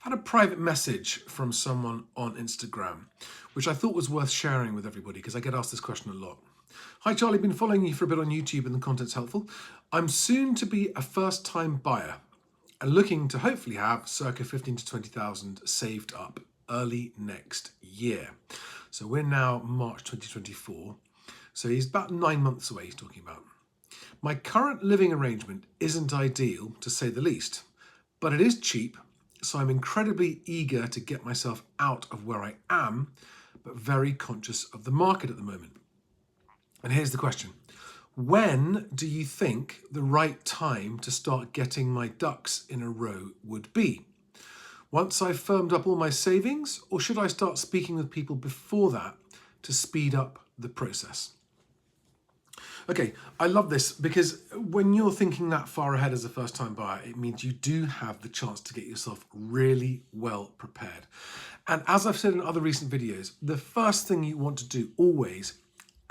had a private message from someone on Instagram, which I thought was worth sharing with everybody because I get asked this question a lot. Hi Charlie, been following you for a bit on YouTube and the content's helpful. I'm soon to be a first-time buyer and looking to hopefully have circa 15 to 20,000 saved up early next year. So we're now March 2024. So he's about 9 months away, he's talking about. My current living arrangement isn't ideal, to say the least, but it is cheap, so I'm incredibly eager to get myself out of where I am, but very conscious of the market at the moment. And here's the question. When do you think the right time to start getting my ducks in a row would be? Once I've firmed up all my savings, or should I start speaking with people before that to speed up the process? Okay, I love this because when you're thinking that far ahead as a first-time buyer, it means you do have the chance to get yourself really well prepared. And as I've said in other recent videos, the first thing you want to do always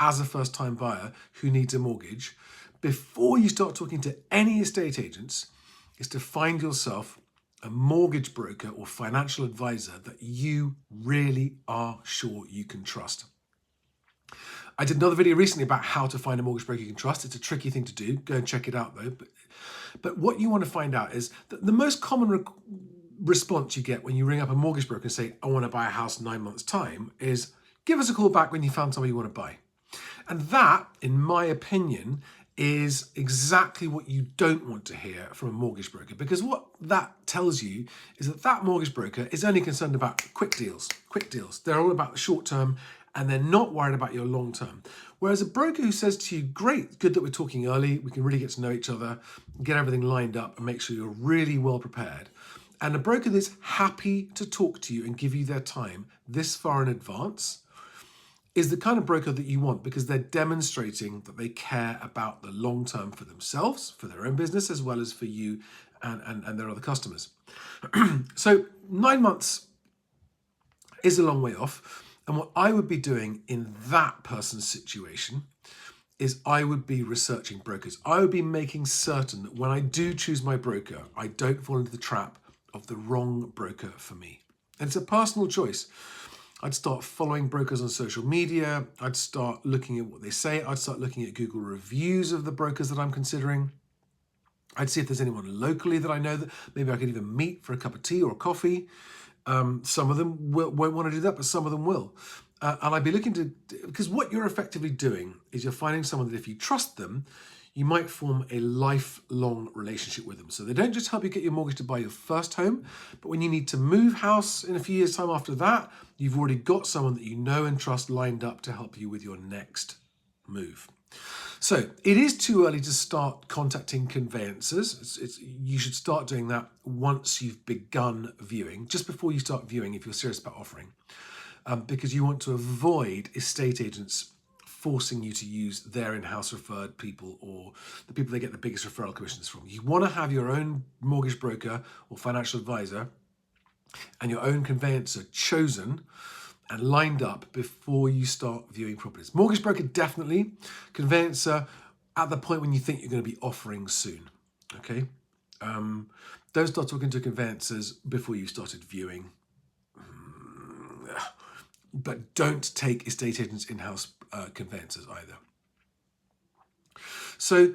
as a first-time buyer who needs a mortgage, before you start talking to any estate agents, is to find yourself a mortgage broker or financial advisor that you really are sure you can trust. I did another video recently about how to find a mortgage broker you can trust. It's a tricky thing to do. Go and check it out though. But what you want to find out is that the most common response you get when you ring up a mortgage broker and say, I want to buy a house in 9 months' time, is give us a call back when you found somebody you want to buy. And that, in my opinion, is exactly what you don't want to hear from a mortgage broker, because what that tells you is that that mortgage broker is only concerned about quick deals. They're all about the short term and they're not worried about your long term. Whereas a broker who says to you, great, good that we're talking early, we can really get to know each other, get everything lined up and make sure you're really well prepared. And a broker that's happy to talk to you and give you their time this far in advance is the kind of broker that you want, because they're demonstrating that they care about the long term for themselves, for their own business, as well as for you and their other customers. So 9 months is a long way off. And what I would be doing in that person's situation is I would be researching brokers. I would be making certain that when I do choose my broker, I don't fall into the trap of the wrong broker for me. And it's a personal choice. I'd start following brokers on social media. I'd start looking at what they say. I'd start looking at Google reviews of the brokers that I'm considering. I'd see if there's anyone locally that I know that maybe I could even meet for a cup of tea or a coffee. Some of them won't want to do that, but some of them will. And I'd be looking to, because what you're effectively doing is you're finding someone that if you trust them, you might form a lifelong relationship with them. So they don't just help you get your mortgage to buy your first home, but when you need to move house in a few years' time after that, you've already got someone that you know and trust lined up to help you with your next move. So it is too early to start contacting conveyancers. You should start doing that once you've begun viewing, just before you start viewing if you're serious about offering, because you want to avoid estate agents forcing you to use their in-house referred people or the people they get the biggest referral commissions from. You want to have your own mortgage broker or financial advisor and your own conveyancer chosen and lined up before you start viewing properties. Mortgage broker, definitely. Conveyancer, at the point when you think you're going to be offering soon, okay? Don't start talking to conveyancers before you started viewing. But don't take estate agents in-house conveyancers either. So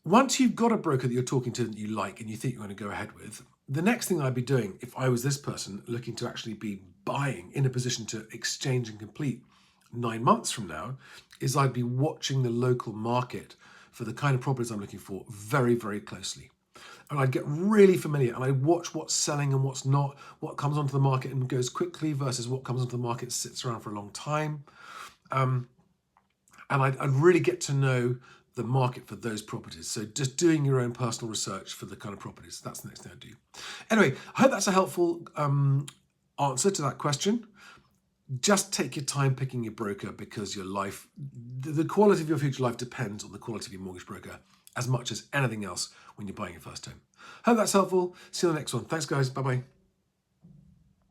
once you've got a broker that you're talking to that you like and you think you're going to go ahead with, the next thing I'd be doing if I was this person looking to actually be buying in a position to exchange and complete 9 months from now is I'd be watching the local market for the kind of properties I'm looking for very, very closely. And I'd get really familiar and I'd watch what's selling and what's not, what comes onto the market and goes quickly versus what comes onto the market and sits around for a long time. And I'd really get to know the market for those properties. So just doing your own personal research for the kind of properties, that's the next thing I do. Anyway, I hope that's a helpful answer to that question. Just take your time picking your broker, because your life, the quality of your future life depends on the quality of your mortgage broker as much as anything else when you're buying your first home. Hope that's helpful. See you on the next one. Thanks guys, bye-bye.